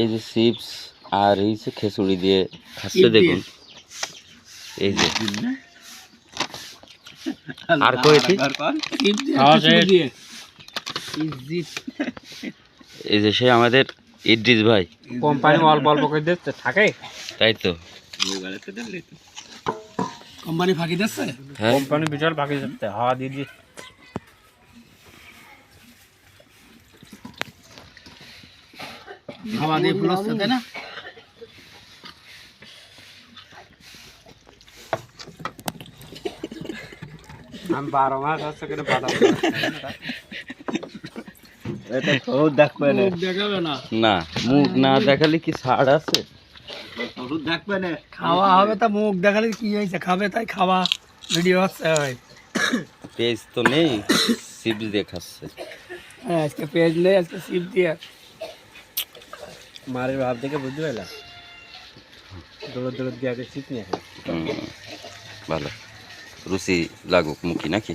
এই যে চিপস আর এই যে খিচুড়ি দিয়ে খাচ্ছে দেখুন। এই যে আর কয়েছি এই যে সে আমাদের ইদ্রিস ভাই কোম্পানি অল্প অল্প করে দিচ্ছে থাকে, তাই তো কোম্পানি ফাঁকি দিচ্ছে, হ্যাঁ কোম্পানি বিশাল বাকি যাচ্ছে হাওয়া দিয়ে দিয়ে। হাওয়া দিয়ে ফুলাচ্ছে তাই না? আমি 12 মাস হচ্ছে করে বাদাম মুখ দেখাবে না, না মুখ না দেখালে কি ছাড় আছে? খাওয়া হবে তা মুখ দেখালে কি হয়েছে, খাবে তাই খাওয়া ভিডিও হচ্ছে। পেজ তো নেই, চিপস দিয়ে খাচ্ছে। হ্যাঁ আজকে পেজ নেই, আজকে সিপ দিয়ে মারের ভাব দেখে বুঝতে পারলাম দৌড় দৌড় দিয়ে আগে শীত নিয়ে ভালো রুচি লাগুক মুখী নাকি?